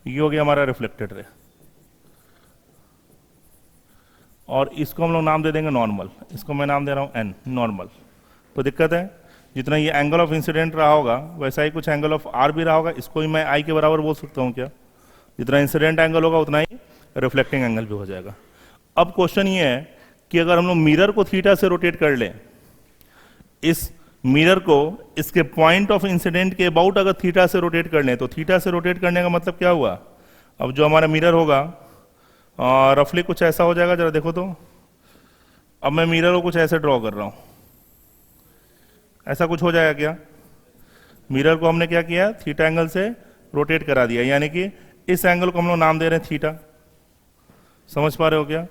ये हो गया हमारा रिफ्लेक्टेड रे, और इसको हम लोग नाम दे देंगे नॉर्मल, इसको मैं नाम दे रहा हूं एन, नॉर्मल। तो दिक्कत है, जितना ये एंगल ऑफ इंसिडेंट रहा होगा वैसा ही कुछ एंगल ऑफ आर भी रहा होगा, इसको ही मैं आई के बराबर बोल सकता हूं क्या, जितना इंसिडेंट एंगल होगा उतना ही रिफ्लेक्टिंग एंगल भी हो जाएगा। अब क्वेश्चन ये है कि अगर हम लोग मिरर को थीटा से रोटेट कर लें, इस मिरर को इसके पॉइंट ऑफ इंसिडेंट के अबाउट अगर थीटा से रोटेट कर लें, तो थीटा से रोटेट करने का मतलब क्या हुआ, अब जो हमारा मिरर होगा रफली कुछ ऐसा हो जाएगा, जरा देखो तो। अब मैं मिरर को कुछ ऐसे ड्रॉ कर रहा हूं, ऐसा कुछ हो जाएगा क्या, मिरर को हमने क्या किया, थीटा एंगल से रोटेट करा दिया, यानी कि इस एंगल को हम लोग नाम दे रहे हैं थीटा, समझ पा रहे हो क्या।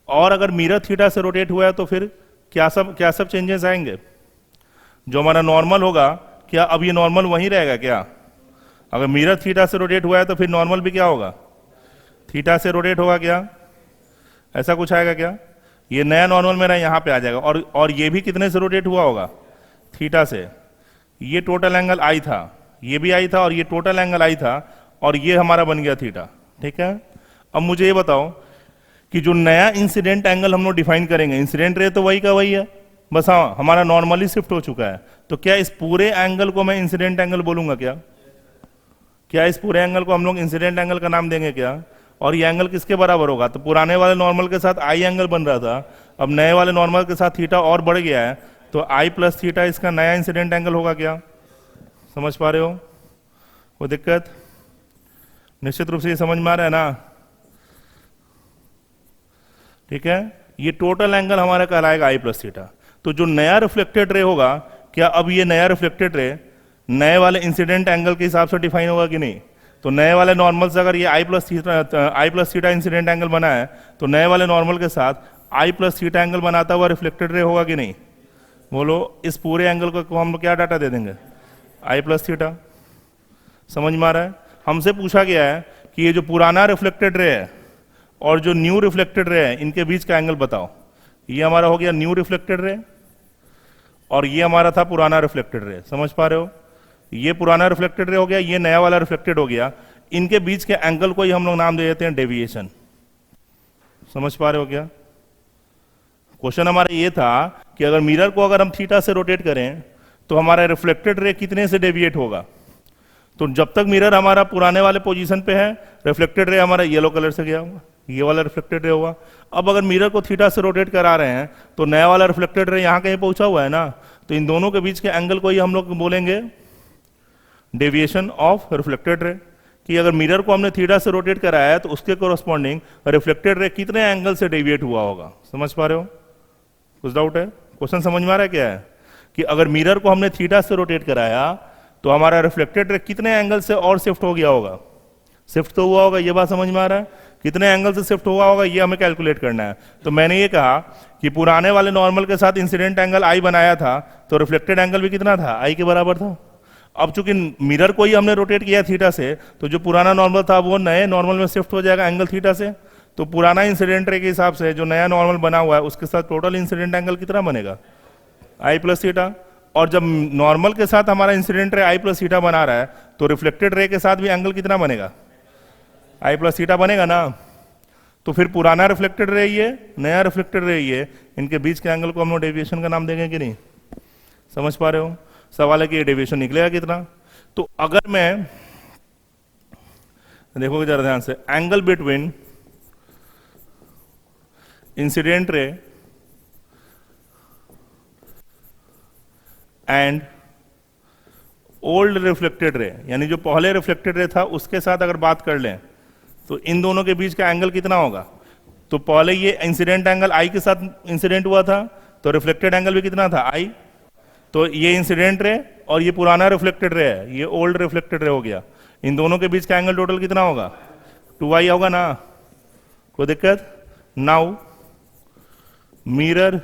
और अगर मिरर थीटा से रोटेट हुआ है तो फिर क्या सब चेंजेस आएंगे, जो हमारा नॉर्मल होगा क्या अब ये नॉर्मल वहीं रहेगा क्या, अगर मिरर थीटा से रोटेट हुआ है तो फिर नॉर्मल भी क्या होगा, थीटा से रोटेट होगा क्या, ऐसा कुछ आएगा क्या, ये नया नॉर्मल मेरा यहाँ पे आ जाएगा। और ये भी कितने से रोटेट हुआ होगा, थीटा से। ये टोटल एंगल आई था, ये भी आई था, और ये टोटल एंगल आई था, और ये हमारा बन गया थीटा, ठीक है। अब मुझे ये बताओ कि जो नया इंसिडेंट एंगल हम लोग डिफाइन करेंगे, इंसिडेंट रे तो वही का वही है, बस हाँ हमारा नॉर्मली शिफ्ट हो चुका है, तो क्या इस पूरे एंगल को मैं इंसिडेंट एंगल बोलूंगा क्या इस पूरे एंगल को हम लोग इंसिडेंट एंगल का नाम देंगे क्या। और ये एंगल किसके बराबर होगा, तो पुराने वाले नॉर्मल के साथ आई एंगल बन रहा था, अब नए वाले नॉर्मल के साथ थीटा और बढ़ गया है, तो आई प्लस थीटा इसका नया इंसिडेंट एंगल होगा क्या, समझ पा रहे हो, कोई दिक्कत, निश्चित रूप से ये समझ में आ रहा है ना, ठीक है। ये टोटल एंगल हमारा कहलाएगा आई प्लस थीटा। तो जो नया रिफ्लेक्टेड रे होगा, क्या अब ये नया रिफ्लेक्टेड रे नए वाले इंसिडेंट एंगल के हिसाब से डिफाइन होगा कि नहीं, तो नए वाले नॉर्मल से अगर ये आई प्लस थीटा इंसिडेंट एंगल बना है, तो नए वाले नॉर्मल के साथ आई प्लस थीटा एंगल बनाता हुआ रिफ्लेक्टेड रे होगा कि नहीं, बोलो। इस पूरे एंगल को हम लोग क्या डाटा दे देंगे, आई प्लस थीटा, समझ में आ रहा है। हमसे पूछा गया है कि ये जो पुराना रिफ्लेक्टेड रे है और जो न्यू रिफ्लेक्टेड रे है, इनके बीच का एंगल बताओ। ये हमारा हो गया न्यू रिफ्लेक्टेड रे, और ये हमारा था पुराना रिफ्लेक्टेड रे, समझ पा रहे हो। ये पुराना रिफ्लेक्टेड रे हो गया, ये नया वाला रिफ्लेक्टेड हो गया, इनके बीच के एंगल को ही हम लोग नाम दे देते हैं डेविएशन। समझ पा रहे हो क्या? क्वेश्चन हमारा ये था कि अगर मिरर को अगर हम थीटा से रोटेट करें तो हमारा रिफ्लेक्टेड रे कितने से डेविएट होगा। तो जब तक मिरर हमारा पुराने वाले पोजीशन पे है, रिफ्लेक्टेड रे हमारा येलो कलर से गया होगा, ये वाला रिफ्लेक्टेड रे होगा। अब अगर मिरर को थीटा से रोटेट करा रहे हैं तो नया वाला रिफ्लेक्टेड रे यहाँ कहीं पहुंचा हुआ है ना, तो इन दोनों के बीच के एंगल को ही हम लोग बोलेंगे डेविएशन ऑफ रिफ्लेक्टेड रे। कि अगर मिरर को हमने थीटा से रोटेट कराया है तो उसके कोरस्पॉन्डिंग रिफ्लेक्टेड रे कितने एंगल से डेविएट हुआ होगा। समझ पा रहे हो? कुछ डाउट है? क्वेश्चन समझ में आ रहा है क्या है कि अगर मिरर को हमने थीटा से रोटेट कराया तो हमारा रिफ्लेक्टेड रे कितने एंगल से और शिफ्ट हो गया होगा। शिफ्ट तो हुआ होगा, ये बात समझ में आ रहा है? कितने एंगल से शिफ्ट हुआ होगा ये हमें कैलकुलेट करना है। तो मैंने ये कहा कि पुराने वाले नॉर्मल के साथ इंसिडेंट एंगल आई बनाया था तो रिफ्लेक्टेड एंगल भी कितना था, आई के बराबर था। अब चूंकि मिरर को ही हमने रोटेट किया थीटा से, तो जो पुराना नॉर्मल था वो नए नॉर्मल में शिफ्ट हो जाएगा एंगल थीटा से। तो पुराना इंसिडेंट रे के हिसाब से जो नया नॉर्मल बना हुआ है उसके साथ टोटल इंसिडेंट एंगल कितना बनेगा, आई प्लस थीटा। और जब नॉर्मल के साथ हमारा इंसिडेंट रे आई प्लस थीटा बना रहा है तो रिफ्लेक्टेड रे के साथ भी एंगल कितना बनेगा, आई प्लस थीटा बनेगा ना। तो फिर पुराना रिफ्लेक्टेड रे ये, नया रिफ्लेक्टेड रे ये, इनके बीच के एंगल को हम लोग डेविएशन का नाम देंगे कि नहीं। समझ पा रहे हो? सवाल है कि ये डेविएशन निकलेगा कितना। तो अगर मैं देखोगे जरा ध्यान से, angle between incident ray and old reflected ray, यानी जो पहले रिफ्लेक्टेड रे था उसके साथ अगर बात कर लें तो इन दोनों के बीच का एंगल कितना होगा। तो पहले ये इंसिडेंट एंगल आई के साथ इंसिडेंट हुआ था तो रिफ्लेक्टेड एंगल भी कितना था, आई। तो ये इंसिडेंट रे और ये पुराना रिफ्लेक्टेड रे है, ये ओल्ड रिफ्लेक्टेड रे हो गया। इन दोनों के बीच का एंगल टोटल कितना होगा, 2i होगा ना। कोई दिक्कत? Now mirror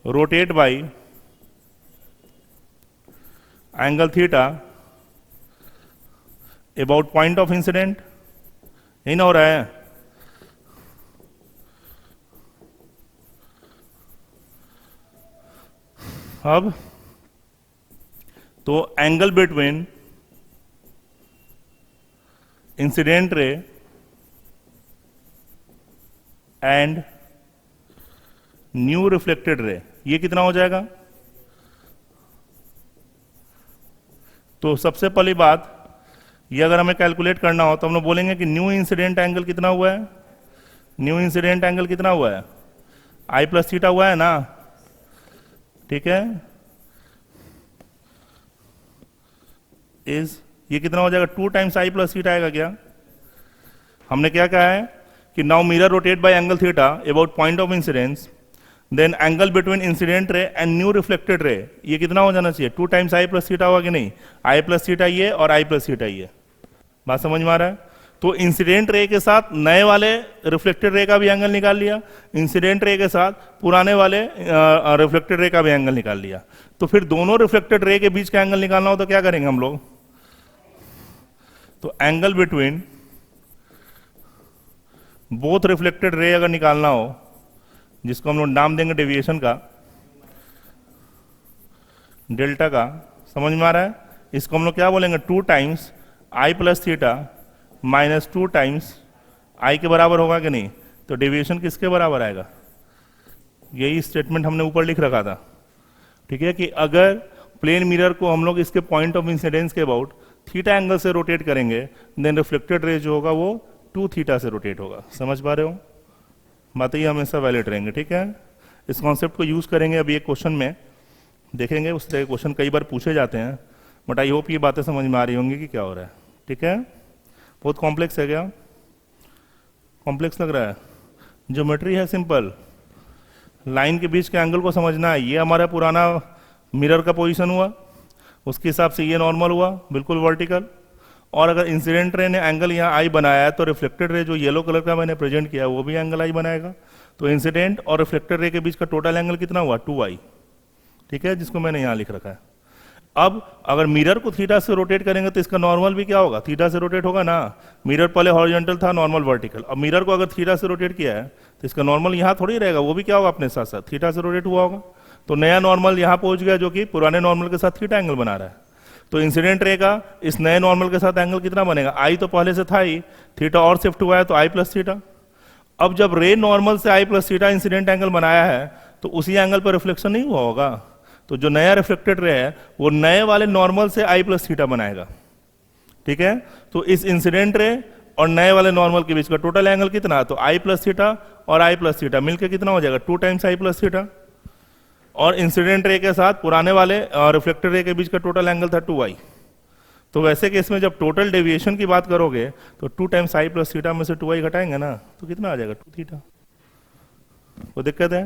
rotate by angle theta about point of incident, यही ना हो रहा है। अब तो angle between incident ray and new reflected ray ये कितना हो जाएगा। तो सबसे पहली बात ये अगर हमें कैलकुलेट करना हो तो हम लोग बोलेंगे कि न्यू इंसिडेंट एंगल कितना हुआ है, न्यू इंसिडेंट एंगल कितना हुआ है, आई प्लस थीटा हुआ है ना। ठीक है, इज ये कितना हो जाएगा, 2 टाइम्स आई प्लस थीटा आएगा क्या। हमने क्या कहा है कि now mirror rotate by angle theta about point of incidence, then angle between incident ray and new reflected ray ये कितना हो जाना चाहिए, 2 टाइम्स आई प्लस थीटा होगा कि नहीं। आई प्लस थीटा ये और आई प्लस थीटा ये, बात समझ में आ रहा है। तो इंसिडेंट रे के साथ नए वाले रिफ्लेक्टेड रे का भी एंगल निकाल लिया, इंसिडेंट रे के साथ पुराने वाले रिफ्लेक्टेड रे का भी एंगल निकाल लिया। तो फिर दोनों रिफ्लेक्टेड रे के बीच का एंगल निकालना हो तो क्या करेंगे हम लोग, तो angle between both reflected ray अगर निकालना हो, जिसको हम लोग नाम देंगे डेविएशन का, डेल्टा का, समझ में आ रहा है। इसको हम लोग क्या बोलेंगे, 2 times I plus theta minus 2 times I के बराबर होगा कि नहीं। तो डेविएशन किसके बराबर आएगा, यही स्टेटमेंट हमने ऊपर लिख रखा था। ठीक है, कि अगर प्लेन मिरर को हम लोग इसके पॉइंट ऑफ इंसिडेंस के अबाउट थीटा एंगल से रोटेट करेंगे, देन रिफ्लेक्टेड रे जो होगा वो 2 थीटा से रोटेट होगा। समझ पा रहे हो, बातें ये हमेशा वैलिड रहेंगे। ठीक है, इस कॉन्सेप्ट को यूज करेंगे अभी एक क्वेश्चन में देखेंगे। उस तरह के क्वेश्चन कई बार पूछे जाते हैं, बट आई होप ये बातें समझ में आ रही होंगी कि क्या हो रहा है। ठीक है, बहुत कॉम्प्लेक्स है क्या, कॉम्प्लेक्स लग रहा है। ज्योमेट्री है सिंपल, लाइन के बीच के एंगल को समझना है। ये हमारा पुराना मिरर का पोजीशन हुआ, उसके हिसाब से ये नॉर्मल हुआ बिल्कुल वर्टिकल। और अगर इंसिडेंट रे ने एंगल यहाँ आई बनाया है तो रिफ्लेक्टेड रे जो येलो कलर का मैंने प्रेजेंट किया वो भी एंगल आई बनाएगा। तो इंसिडेंट और रिफ्लेक्टेड रे के बीच का टोटल एंगल कितना हुआ, 2i। ठीक है, जिसको मैंने यहाँ लिख रखा है। अब अगर मिरर को थीटा से रोटेट करेंगे तो इसका नॉर्मल भी क्या होगा, थीटा से रोटेट होगा ना। मिरर पहले हॉरिजॉन्टल था, नॉर्मल वर्टिकल। अब मिरर को अगर थीटा से रोटेट किया है तो इसका नॉर्मल यहाँ थोड़ी रहेगा, वो भी क्या होगा अपने साथ साथ थीटा से रोटेट हुआ होगा। तो नया नॉर्मल यहाँ पहुंच गया जो कि पुराने नॉर्मल के साथ थीटा एंगल बना रहा है। तो इंसिडेंट रे का इस नए नॉर्मल के साथ एंगल कितना बनेगा, आई तो पहले से था ही, थीटा और शिफ्ट हुआ है तो आई प्लस थीटा। अब जब रे नॉर्मल से आई प्लस थीटा इंसिडेंट एंगल बनाया है तो उसी एंगल पर रिफ्लेक्शन नहीं हुआ होगा, तो जो नया रिफ्लेक्टेड रे है वो नए वाले नॉर्मल से आई प्लस थीटा बनाएगा, ठीक है। तो इस इंसिडेंट रे और नए वाले नॉर्मल के बीच का टोटल एंगल कितना, तो आई प्लस थीटा और आई प्लस थीटा मिलकर कितना हो जाएगा, 2 टाइम्स आई प्लस थीटा। और इंसिडेंट रे के साथ पुराने वाले रिफ्लेक्टेड रे के बीच का टोटल एंगल था 2i। तो वैसे केस में जब टोटल डेविएशन की बात करोगे तो 2 टाइम्स आई प्लस थीटा में से 2i घटाएंगे ना, तो कितना आ जाएगा, 2 थीटा। कोई दिक्कत है?